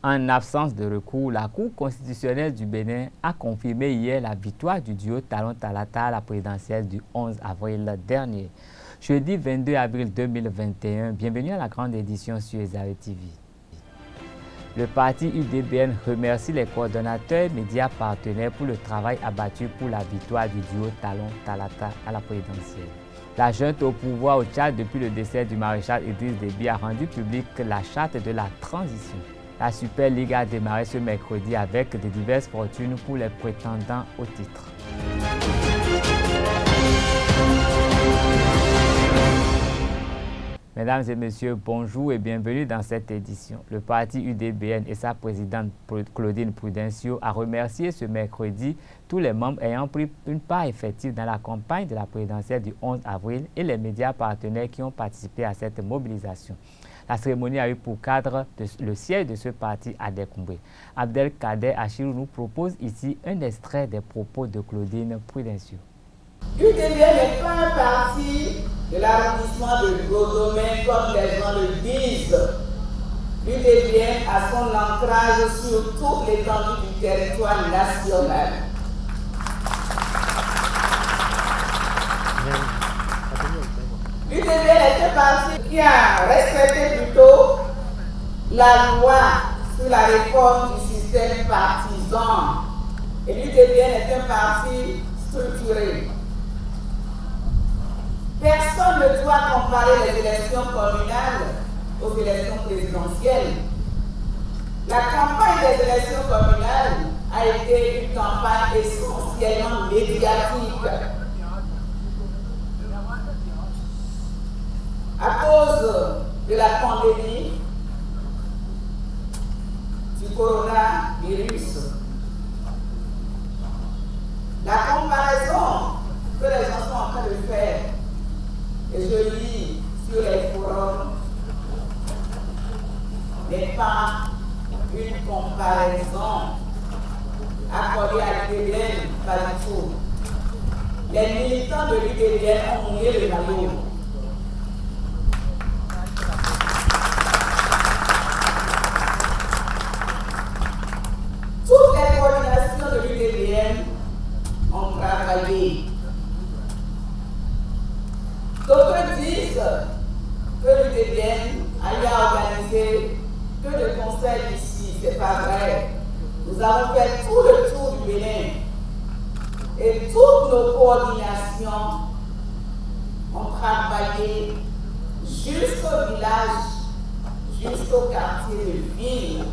En absence de recours, la Cour constitutionnelle du Bénin a confirmé hier la victoire du duo Talon Talata à la présidentielle du 11 avril dernier. Jeudi 22 avril 2021, bienvenue à la grande édition sur Ezare TV. Le parti UDBN remercie les coordonnateurs médias partenaires pour le travail abattu pour la victoire du duo Talon Talata à la présidentielle. La junte au pouvoir au Tchad depuis le décès du maréchal Idriss Déby a rendu publique la charte de la transition. La Super League a démarré ce mercredi avec de diverses fortunes pour les prétendants au titre. Mesdames et messieurs, bonjour et bienvenue dans cette édition. Le parti UDBN et sa présidente Claudine Prudencio a remercié ce mercredi tous les membres ayant pris une part effective dans la campagne de la présidentielle du 11 avril et les médias partenaires qui ont participé à cette mobilisation. La cérémonie a eu pour cadre le siège de ce parti à décombrer. Abdelkader Achirou nous propose ici un extrait des propos de Claudine Prudencio. UDBN n'est pas un parti de l'arrondissement de Godomène comme les gens le disent. L'UDBN a son ancrage sur toute l'étendue du territoire national. L'UDBN est un parti qui a respecté plutôt la loi sur la réforme du système partisan. Et l'UDBN est un parti structuré. Personne ne doit comparer les élections communales aux élections présidentielles. La campagne des élections communales a été une campagne essentiellement médiatique. À cause de la pandémie du coronavirus, la comparaison que les gens sont en train de faire, et je lis sur les forums, n'est pas une comparaison accordée à l'UDBN, pas du tout. Les militants de l'UDBN ont mouillé le maillot. Toutes les coordinations de l'UDBN ont travaillé. D'autres disent que l'UDBN a organisé que de conseils ici. C'est pas vrai. Nous avons fait tout le tour du Bénin. Et toutes nos coordinations ont travaillé jusqu'au village, jusqu'au quartier de ville.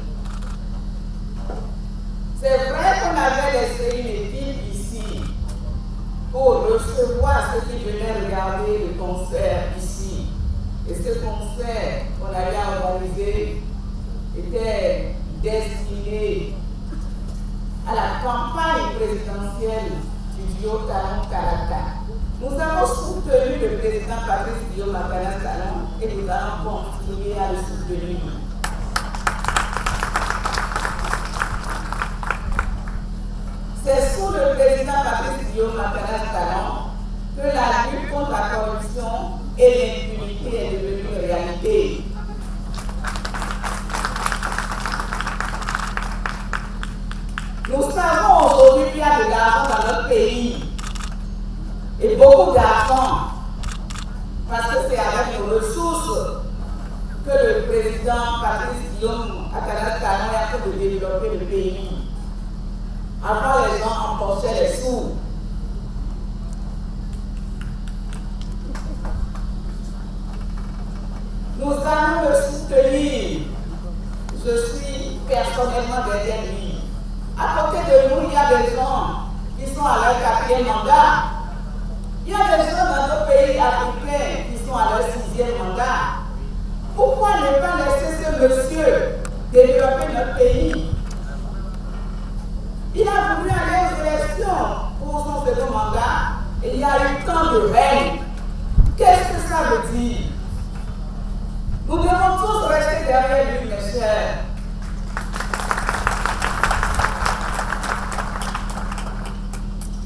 C'est vrai qu'on avait laissé une équipe ici pour recevoir ceux qui venaient regarder le concert ici. Et ce concert qu'on avait organisé était destiné à la campagne présidentielle du duo Talon Talata. Nous avons soutenu le président Patrice Guillaume Apana Talon et nous allons continuer à le soutenir. C'est sous le président Patrice Guillaume Apana Talon que la lutte contre la corruption et l'impunité est devenue une réalité. Nous savons aujourd'hui qu'il y a de l'argent dans notre pays, et beaucoup d'argent, parce que c'est avec nos ressources que le président Patrice Guillaume Apana Talon est en train de développer le pays. Avant, les gens empochaient les sous. Nous allons le soutenir. Je suis personnellement derrière lui. À côté de nous, il y a des gens qui sont à leur 4e mandat. Il y a des gens dans nos pays africains qui sont à leur 6e mandat. Pourquoi ne pas laisser ce monsieur développer notre pays? Il a voulu aller aux élections pour son second mandat et il y a eu tant de règnes. Qu'est-ce que ça veut dire? Nous devons tous rester derrière lui, mes chers.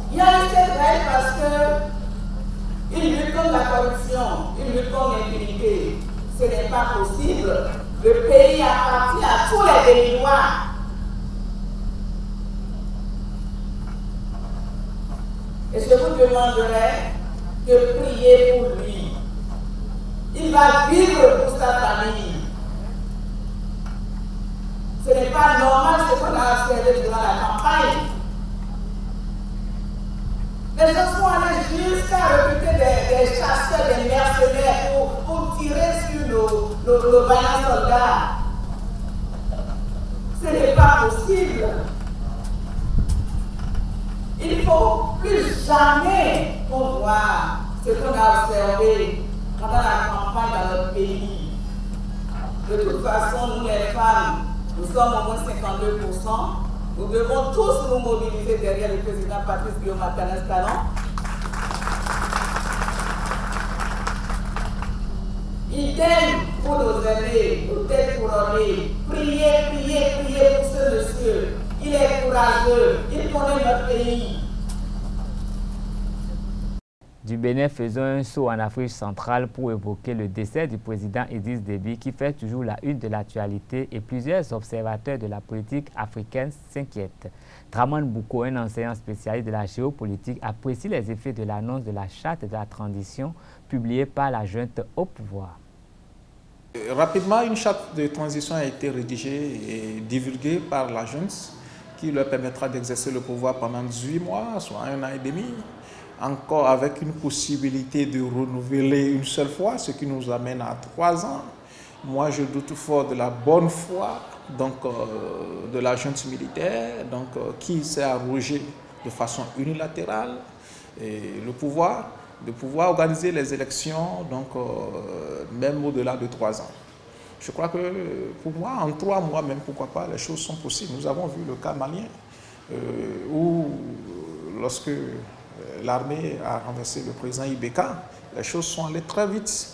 Il y a eu cette règle parce qu'il lutte contre la corruption, il lutte contre l'impunité. Ce n'est pas possible Le pays appartient à tous les Béninois. Et je vous demanderai de prier pour lui. Il va vivre pour sa famille. Ce n'est pas normal ce qu'on a observé durant la campagne. Les gens sont allés jusqu'à recruter des chasseurs, des mercenaires pour tirer sur nos vaillants soldats. Ce n'est pas possible. Il ne faut plus jamais qu'on voit ce qu'on a observé pendant la campagne dans notre pays. De toute façon, nous les femmes, nous sommes au moins 52%. Nous devons tous nous mobiliser derrière le président Patrice Guillaume Talon. Idem pour nos aînés, nos têtes couronnées. Priez, priez, priez pour ce monsieur. Il est courageux, il connaît notre pays. Du Bénin, faisons un saut en Afrique centrale pour évoquer le décès du président Idriss Déby qui fait toujours la une de l'actualité et plusieurs observateurs de la politique africaine s'inquiètent. Draman Bouko, un enseignant spécialiste de la géopolitique, apprécie les effets de l'annonce de la charte de la transition publiée par la junte au pouvoir. Rapidement, une charte de transition a été rédigée et divulguée par la junte qui leur permettra d'exercer le pouvoir pendant 18 mois, soit 1 an et demi. Encore avec une possibilité de renouveler une seule fois, ce qui nous amène à 3 ans. Moi, je doute fort de la bonne foi de la junte militaire, qui s'est arrogé de façon unilatérale le pouvoir, de pouvoir organiser les élections, même au-delà de 3 ans. Je crois que pour moi, en 3 mois, même pourquoi pas, les choses sont possibles. Nous avons vu le cas malien, où lorsque l'armée a renversé le président Ibeka, les choses sont allées très vite.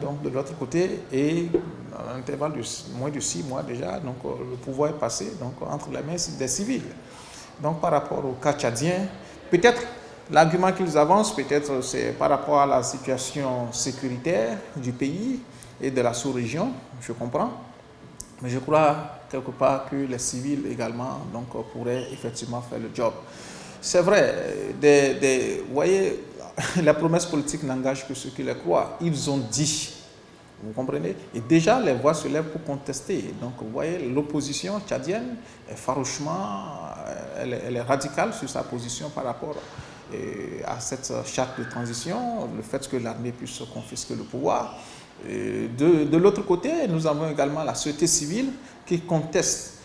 Donc de l'autre côté, et à un intervalle de moins de 6 mois déjà, le pouvoir est passé entre les mains des civils. Donc par rapport au cas tchadien, peut-être l'argument qu'ils avancent, peut-être c'est par rapport à la situation sécuritaire du pays et de la sous-région, je comprends. Mais je crois quelque part que les civils également pourraient effectivement faire le job. C'est vrai, vous voyez, la promesse politique n'engage que ceux qui les croient. Ils ont dit, vous comprenez? Et déjà, les voix se lèvent pour contester. Donc, vous voyez, l'opposition tchadienne est farouchement, elle est radicale sur sa position par rapport à cette charte de transition, le fait que l'armée puisse confisquer le pouvoir. Et de l'autre côté, nous avons également la société civile qui conteste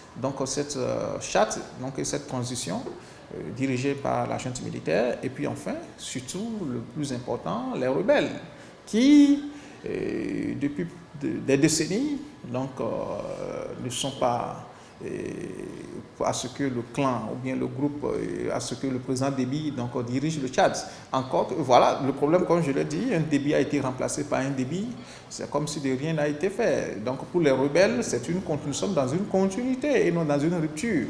cette charte, et cette transition dirigée par la junte militaire. Et puis enfin, surtout, le plus important, les rebelles qui, depuis des décennies, ne sont pas à ce que le clan ou bien le groupe, à ce que le président Déby dirige le Tchad. Encore que, voilà, le problème, comme je l'ai dit, un Déby a été remplacé par un Déby, c'est comme si de rien n'a été fait. Donc pour les rebelles, nous sommes dans une continuité et non dans une rupture.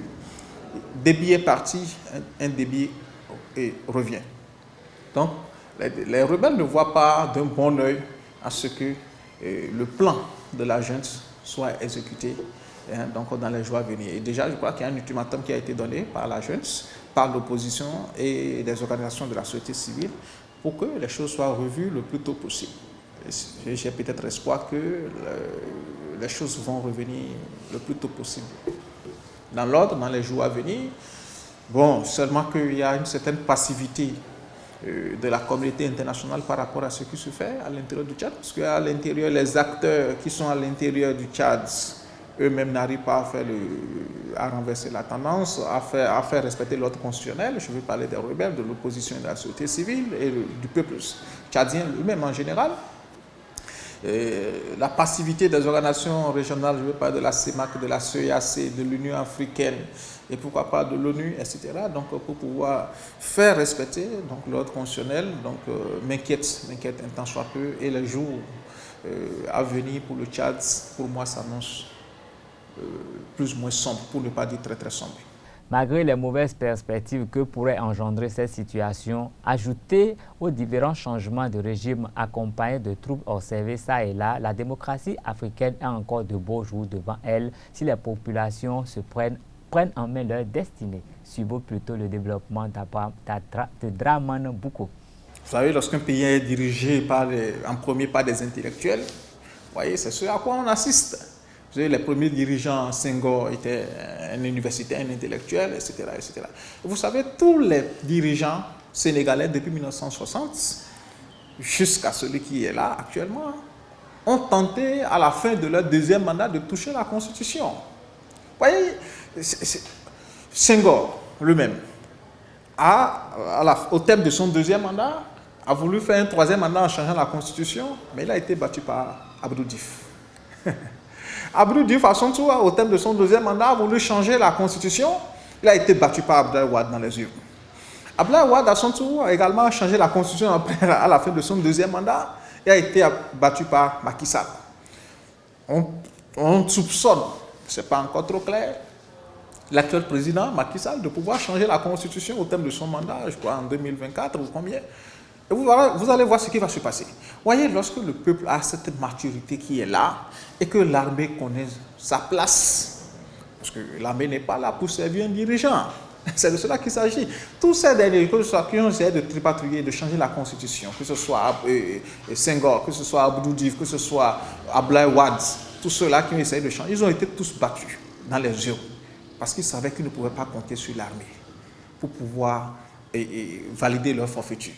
Déby est parti, un Déby revient. Donc les rebelles ne voient pas d'un bon œil à ce que le plan de la junte soit exécuté dans les jours à venir. Et déjà, je crois qu'il y a un ultimatum qui a été donné par la junte, par l'opposition et des organisations de la société civile pour que les choses soient revues le plus tôt possible. J'ai peut-être espoir que les choses vont revenir le plus tôt possible dans l'ordre, dans les jours à venir. Bon, seulement qu'il y a une certaine passivité de la communauté internationale par rapport à ce qui se fait à l'intérieur du Tchad, parce qu'à l'intérieur, les acteurs qui sont à l'intérieur du Tchad, eux-mêmes n'arrivent pas à renverser la tendance, à faire respecter l'ordre constitutionnel. Je veux parler des rebelles, de l'opposition et de la société civile et du peuple tchadien lui-même en général. La passivité des organisations régionales, je veux parler de la CEMAC, de la CEAC, de l'Union africaine et pourquoi pas de l'ONU, etc. Pour pouvoir faire respecter l'ordre constitutionnel, m'inquiète un tant soit peu, et les jours à venir pour le Tchad, pour moi, s'annonce plus ou moins sombre, pour ne pas dire très très sombre. Malgré les mauvaises perspectives que pourrait engendrer cette situation, ajoutée aux différents changements de régime accompagnés de troupes observées ça et là, la démocratie africaine a encore de beaux jours devant elle si les populations se prennent en main leur destinée. Suivons plutôt le développement de Dramane Bouko. Vous savez, lorsqu'un pays est dirigé en premier par des intellectuels, vous voyez, c'est ce à quoi on assiste. Vous savez, les premiers dirigeants, Senghor était un universitaire, un intellectuel, etc., etc. Vous savez, tous les dirigeants sénégalais depuis 1960, jusqu'à celui qui est là actuellement, ont tenté à la fin de leur deuxième mandat de toucher la Constitution. Vous voyez, Senghor lui-même, au terme de son deuxième mandat, a voulu faire un troisième mandat en changeant la Constitution, mais il a été battu par Abdou Diouf. Abdou Diouf, à son tour, au terme de son deuxième mandat, a voulu changer la Constitution. Il a été battu par Abdoulaye Wade dans les urnes. Abdoulaye Wade, à son tour, a également changé la Constitution à la fin de son deuxième mandat et a été battu par Macky Sall. On soupçonne, ce n'est pas encore trop clair, l'actuel président Macky Sall de pouvoir changer la Constitution au terme de son mandat, je crois en 2024 ou combien. Et vous allez voir ce qui va se passer. Voyez, lorsque le peuple a cette maturité qui est là et que l'armée connaît sa place, parce que l'armée n'est pas là pour servir un dirigeant, c'est de cela qu'il s'agit. Tous ces derniers qui ont essayé de tripatouiller, de changer la Constitution, que ce soit Senghor, que ce soit Abdou Diouf, que ce soit Abdoulaye Wade, tous ceux-là qui ont essayé de changer, ils ont été tous battus dans les urnes parce qu'ils savaient qu'ils ne pouvaient pas compter sur l'armée pour pouvoir valider leur forfaiture.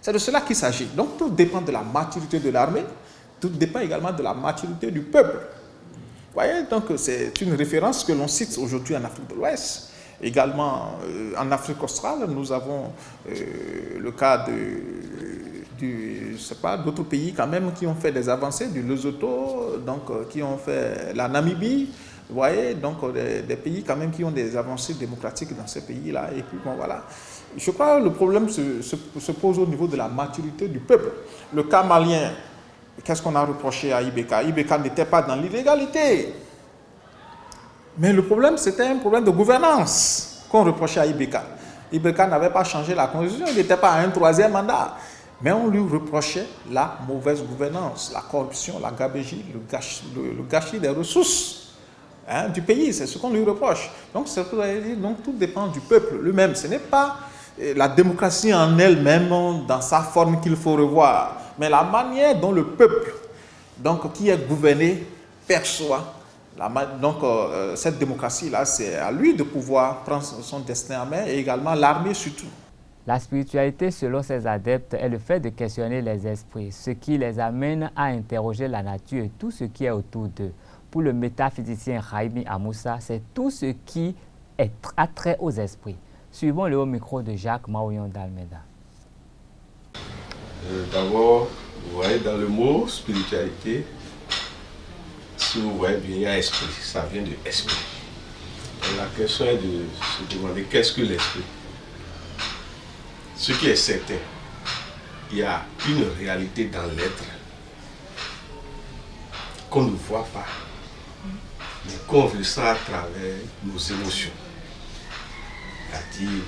C'est de cela qu'il s'agit. Donc tout dépend de la maturité de l'armée, tout dépend également de la maturité du peuple. Vous voyez, donc c'est une référence que l'on cite aujourd'hui en Afrique de l'Ouest. Également en Afrique australe, nous avons le cas d'autres pays quand même qui ont fait des avancées, du Lesotho, donc qui ont fait la Namibie. Vous voyez, donc des pays quand même qui ont des avancées démocratiques dans ces pays-là. Et puis bon, voilà. Je crois que le problème se pose au niveau de la maturité du peuple. Le cas malien, qu'est-ce qu'on a reproché à Ibeka? Ibeka n'était pas dans l'illégalité. Mais le problème, c'était un problème de gouvernance qu'on reprochait à Ibeka. Ibeka n'avait pas changé la constitution, il n'était pas à un troisième mandat. Mais on lui reprochait la mauvaise gouvernance, la corruption, la gabegie, le gâchis des ressources du pays. C'est ce qu'on lui reproche. Donc tout dépend du peuple lui-même. Ce n'est pas la démocratie en elle-même, dans sa forme qu'il faut revoir, mais la manière dont le peuple, donc, qui est gouverné, perçoit. Cette démocratie-là, c'est à lui de pouvoir prendre son destin en main et également l'armée surtout. La spiritualité, selon ses adeptes, est le fait de questionner les esprits, ce qui les amène à interroger la nature et tout ce qui est autour d'eux. Pour le métaphysicien Raimi Amoussa, c'est tout ce qui a trait aux esprits. Suivons le haut micro de Jacques Maouillon d'Almeida. D'abord, vous voyez dans le mot spiritualité, si vous voyez bien, il y a esprit, ça vient de esprit. Donc, la question est de se demander qu'est-ce que l'esprit. Ce qui est certain, il y a une réalité dans l'être qu'on ne voit pas, mais qu'on ressent à travers nos émotions. C'est-à-dire,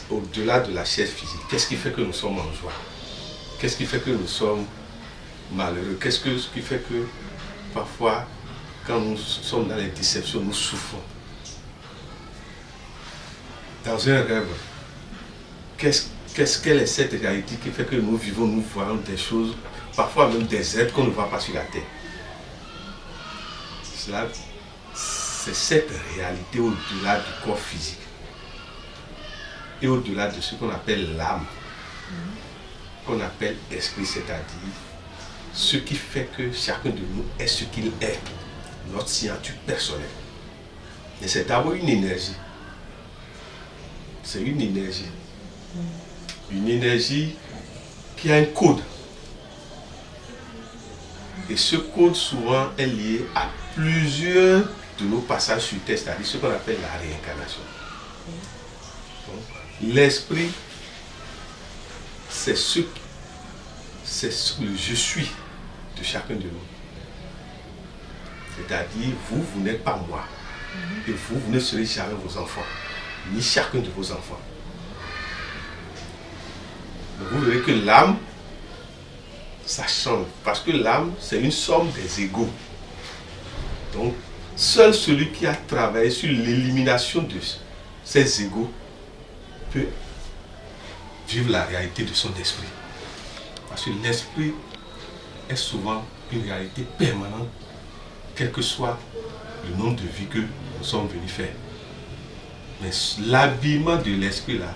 au-delà de la chair physique, qu'est-ce qui fait que nous sommes en joie? Qu'est-ce qui fait que nous sommes malheureux? Qu'est-ce qui fait que parfois, quand nous sommes dans les déceptions, nous souffrons? Dans un rêve, quelle est cette réalité qui fait que nous vivons, nous voyons des choses, parfois même des êtres qu'on ne voit pas sur la terre? C'est cette réalité au-delà du corps physique et au-delà de ce qu'on appelle l'âme, qu'on appelle esprit, c'est-à-dire ce qui fait que chacun de nous est ce qu'il est, notre signature personnelle. Et c'est d'abord une énergie. C'est une énergie. Une énergie qui a un code. Et ce code souvent est lié à plusieurs de nos passages sur terre, c'est-à-dire ce qu'on appelle la réincarnation. L'esprit, c'est le je suis de chacun de nous. C'est-à-dire, vous n'êtes pas moi. Et vous ne serez jamais vos enfants. ni chacun de vos enfants. Donc vous verrez que l'âme, ça change. Parce que l'âme, c'est une somme des égaux. Donc, seul celui qui a travaillé sur l'élimination de ces égaux peut vivre la réalité de son esprit. Parce que l'esprit est souvent une réalité permanente, quel que soit le nombre de vies que nous sommes venus faire. Mais l'habillement de l'esprit là,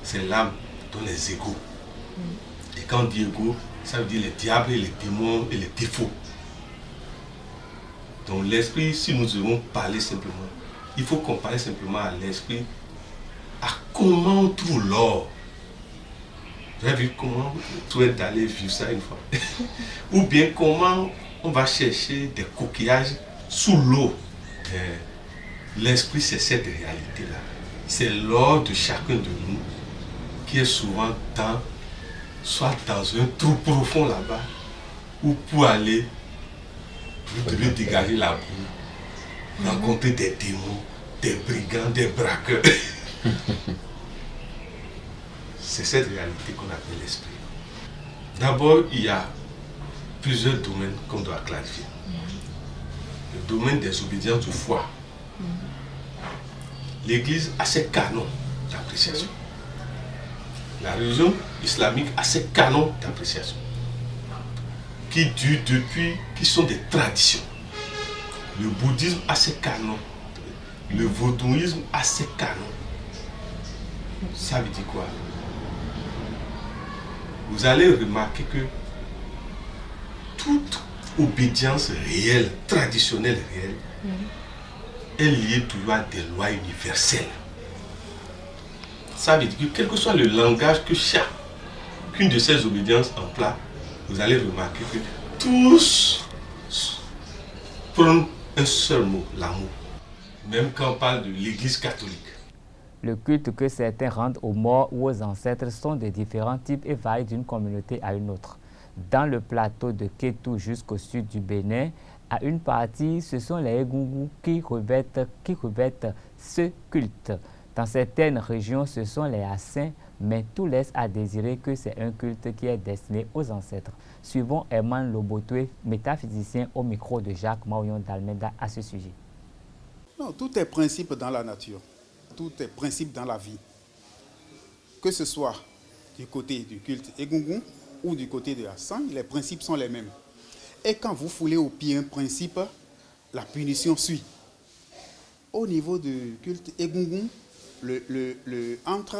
c'est l'âme dans les égaux. Et quand on dit égaux, ça veut dire les diables et les démons et les défauts. Donc l'esprit, si nous devons parler simplement, il faut comparer simplement à l'esprit à comment on trouve l'or. Vous avez vu comment tout est d'aller vivre ça une fois. Ou bien comment on va chercher des coquillages sous l'eau. L'esprit, c'est cette réalité-là. C'est l'or de chacun de nous qui est souvent soit dans un trou profond là-bas, ou pour aller, vous devez dégager la boue, rencontrer des démons, des brigands, des braqueurs. C'est cette réalité qu'on appelle l'esprit. D'abord, il y a plusieurs domaines qu'on doit clarifier. Le domaine des obédiences de foi. L'Église a ses canons d'appréciation. La religion islamique a ses canons d'appréciation qui durent depuis, qui sont des traditions. Le bouddhisme a ses canons. Le vaudouisme a ses canons. Ça veut dire quoi? Vous allez remarquer que toute obédience réelle, traditionnelle réelle, est liée toujours à des lois universelles. Ça veut dire que quel que soit le langage que chacune de ces obédiences emploie, vous allez remarquer que tous prennent un seul mot, l'amour. Même quand on parle de l'Église catholique. Le culte que certains rendent aux morts ou aux ancêtres sont de différents types et varient d'une communauté à une autre. Dans le plateau de Kétou jusqu'au sud du Bénin, à une partie, ce sont les Egungun qui revêtent ce culte. Dans certaines régions, ce sont les Assins, mais tout laisse à désirer que c'est un culte qui est destiné aux ancêtres. Suivons Herman Lobotwe, métaphysicien au micro de Jacques Maurion d'Almeida à ce sujet. Non, tout est principe dans la nature. Tout est principe dans la vie. Que ce soit du côté du culte Egungun ou du côté de Hassan, les principes sont les mêmes. Et quand vous foulez au pied un principe, la punition suit. Au niveau du culte Egungun, entre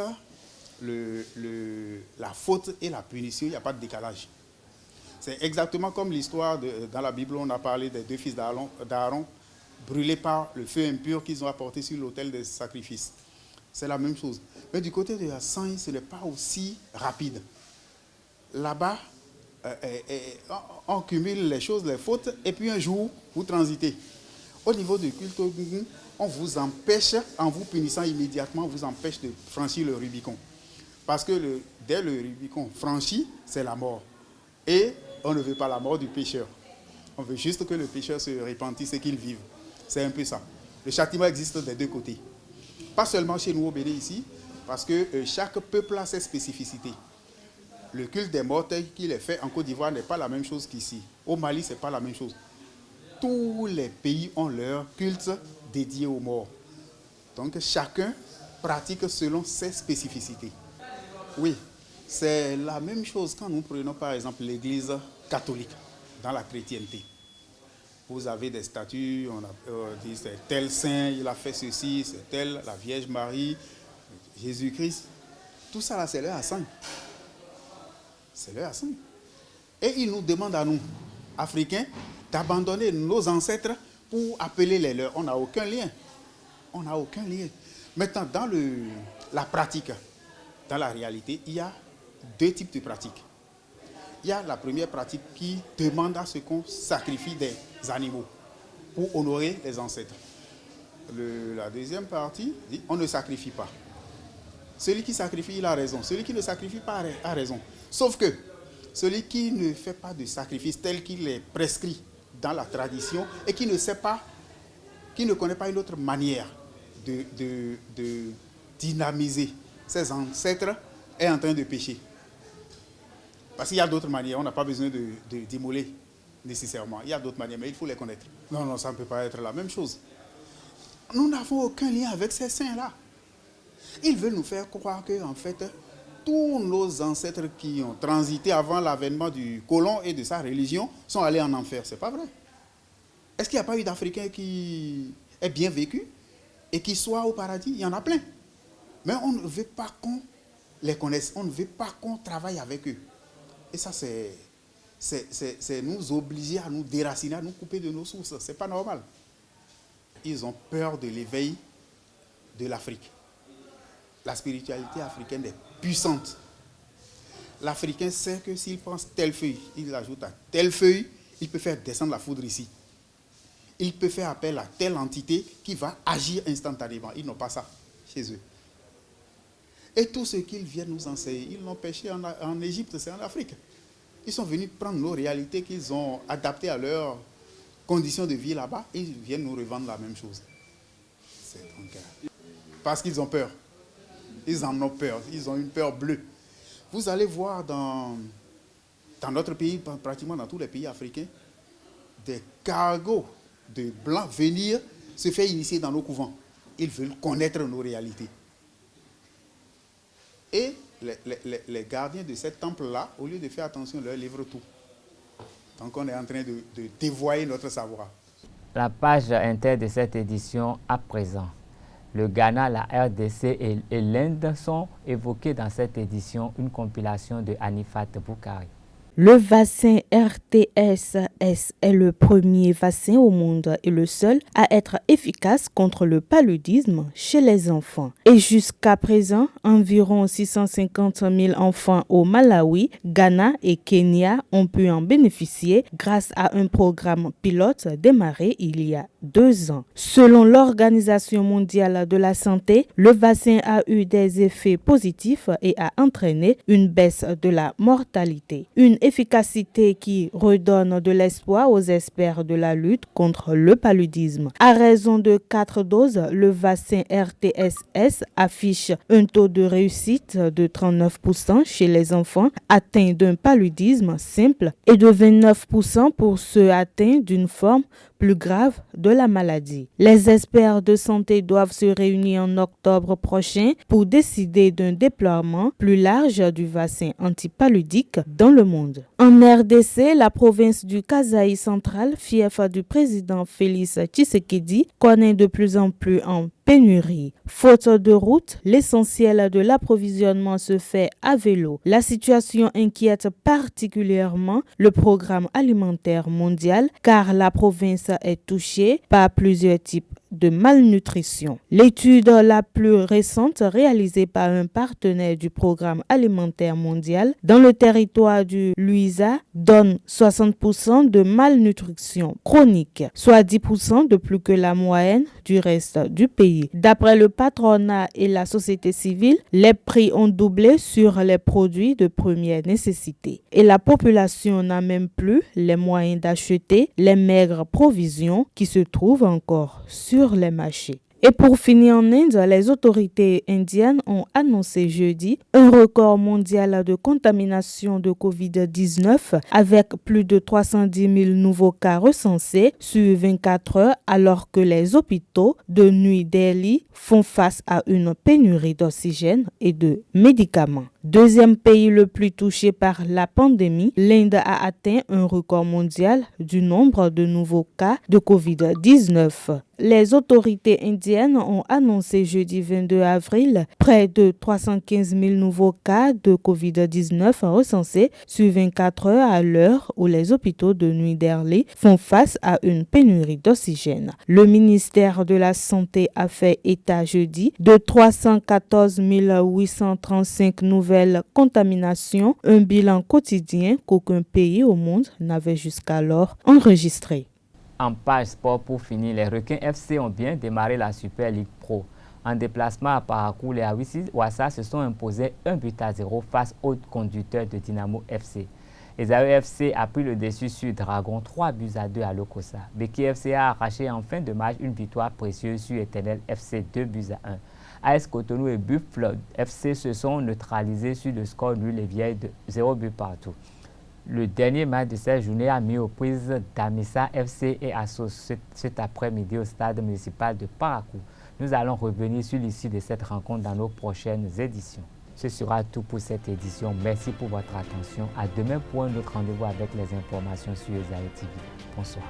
la faute et la punition, il n'y a pas de décalage. C'est exactement comme l'histoire dans la Bible, on a parlé des deux fils d'Aaron brûlés par le feu impur qu'ils ont apporté sur l'autel des sacrifices. C'est la même chose. Mais du côté de Hassan, ce n'est pas aussi rapide. Là-bas, on cumule les choses, les fautes, et puis un jour, vous transitez. Au niveau du culte, on vous empêche, en vous punissant immédiatement, on vous empêche de franchir le Rubicon. Parce que dès le Rubicon franchi, c'est la mort. Et on ne veut pas la mort du pécheur. On veut juste que le pécheur se repentisse et qu'il vive. C'est un peu ça. Le châtiment existe des deux côtés. Pas seulement chez nous au Bénin ici, parce que chaque peuple a ses spécificités. Le culte des morts tel qu'il est fait en Côte d'Ivoire n'est pas la même chose qu'ici. Au Mali, ce n'est pas la même chose. Tous les pays ont leur culte dédié aux morts. Donc chacun pratique selon ses spécificités. Oui, c'est la même chose quand nous prenons par exemple l'Église catholique dans la chrétienté. Vous avez des statues, on dit c'est tel saint, il a fait ceci, c'est tel, la Vierge Marie, Jésus-Christ. Tout ça là, c'est leur Hassan. C'est leur Hassan. Et il nous demande à nous, Africains, d'abandonner nos ancêtres pour appeler les leurs. On n'a aucun lien. On n'a aucun lien. Maintenant, dans la pratique, dans la réalité, il y a deux types de pratiques. Il y a la première pratique qui demande à ce qu'on sacrifie des animaux pour honorer les ancêtres. La deuxième partie dit on ne sacrifie pas. Celui qui sacrifie, il a raison. Celui qui ne sacrifie pas a raison. Sauf que celui qui ne fait pas de sacrifice tel qu'il est prescrit dans la tradition et qui ne sait pas, qui ne connaît pas une autre manière de dynamiser ses ancêtres est en train de pécher. Parce qu'il y a d'autres manières, on n'a pas besoin d'immoler nécessairement. Il y a d'autres manières, mais il faut les connaître. Non, ça ne peut pas être la même chose. Nous n'avons aucun lien avec ces saints-là. Ils veulent nous faire croire que, en fait, tous nos ancêtres qui ont transité avant l'avènement du colon et de sa religion sont allés en enfer. Ce n'est pas vrai. Est-ce qu'il n'y a pas eu d'Africains qui aient bien vécu et qui soient au paradis? Il y en a plein. Mais on ne veut pas qu'on les connaisse. On ne veut pas qu'on travaille avec eux. Et ça, c'est nous obliger à nous déraciner, à nous couper de nos sources. Ce n'est pas normal. Ils ont peur de l'éveil de l'Afrique. La spiritualité africaine est puissante. L'Africain sait que s'il prend telle feuille, il l'ajoute à telle feuille, il peut faire descendre la foudre ici. Il peut faire appel à telle entité qui va agir instantanément. Ils n'ont pas ça chez eux. Et tout ce qu'ils viennent nous enseigner, ils l'ont pêché en Égypte, c'est en Afrique. Ils sont venus prendre nos réalités qu'ils ont adaptées à leurs conditions de vie là-bas et ils viennent nous revendre la même chose. C'est donc, parce qu'ils ont peur. Ils en ont peur. Ils ont une peur bleue. Vous allez voir dans notre pays, pratiquement dans tous les pays africains, des cargos de blancs venir se faire initier dans nos couvents. Ils veulent connaître nos réalités. Et les gardiens de cet temple-là, au lieu de faire attention, leur livrent tout. Donc on est en train de dévoyer notre savoir. La page inter de cette édition à présent. Le Ghana, la RDC et l'Inde sont évoqués dans cette édition, une compilation de Anifat Boukari. Le vaccin RTS-S est le premier vaccin au monde et le seul à être efficace contre le paludisme chez les enfants. Et jusqu'à présent, environ 650 000 enfants au Malawi, Ghana et Kenya ont pu en bénéficier grâce à un programme pilote démarré il y a 2 ans. Selon l'Organisation mondiale de la santé, le vaccin a eu des effets positifs et a entraîné une baisse de la mortalité. Une efficacité qui redonne de l'espoir aux experts de la lutte contre le paludisme. À raison de 4 doses, le vaccin RTS-S affiche un taux de réussite de 39% chez les enfants atteints d'un paludisme simple et de 29% pour ceux atteints d'une forme plus grave de la maladie. Les experts de santé doivent se réunir en octobre prochain pour décider d'un déploiement plus large du vaccin antipaludique dans le monde. En RDC, la province du Kasaï central, fief du président Félix Tshisekedi, connaît de plus en plus en pénurie. Faute de route, l'essentiel de l'approvisionnement se fait à vélo. La situation inquiète particulièrement le programme alimentaire mondial car la province est touchée par plusieurs types de malnutrition. L'étude la plus récente réalisée par un partenaire du programme alimentaire mondial dans le territoire du Luisa donne 60% de malnutrition chronique, soit 10% de plus que la moyenne du reste du pays. D'après le patronat et la société civile, les prix ont doublé sur les produits de première nécessité et la population n'a même plus les moyens d'acheter les maigres provisions qui se trouvent encore sur les marchés. Et pour finir en Inde, les autorités indiennes ont annoncé jeudi un record mondial de contamination de Covid-19 avec plus de 310 000 nouveaux cas recensés sur 24 heures alors que les hôpitaux de New Delhi font face à une pénurie d'oxygène et de médicaments. Deuxième pays le plus touché par la pandémie, l'Inde a atteint un record mondial du nombre de nouveaux cas de Covid-19. Les autorités indiennes ont annoncé jeudi 22 avril près de 315 000 nouveaux cas de Covid-19 recensés sur 24 heures à l'heure où les hôpitaux de New Delhi font face à une pénurie d'oxygène. Le ministère de la Santé a fait état jeudi de 314 835 nouvelles contaminations, un bilan quotidien qu'aucun pays au monde n'avait jusqu'alors enregistré. En page sport pour finir, les Requins FC ont bien démarré la Super League Pro. En déplacement à Parakou, les Awassi Ouassa se sont imposés 1-0 face aux conducteurs de Dynamo FC. Esaü FC a pris le dessus sur Dragon 3-2 à Lokossa. Beki FC a arraché en fin de match une victoire précieuse sur Éternel FC 2-1. AS Cotonou et Buffalo FC se sont neutralisés sur le score nul et vieilles de 0 but partout. Le dernier match de cette journée a mis aux prises Damissa FC et Assos cet après-midi au stade municipal de Parakou. Nous allons revenir sur l'issue de cette rencontre dans nos prochaines éditions. Ce sera tout pour cette édition. Merci pour votre attention. À demain pour un autre rendez-vous avec les informations sur Esaü TV. Bonsoir.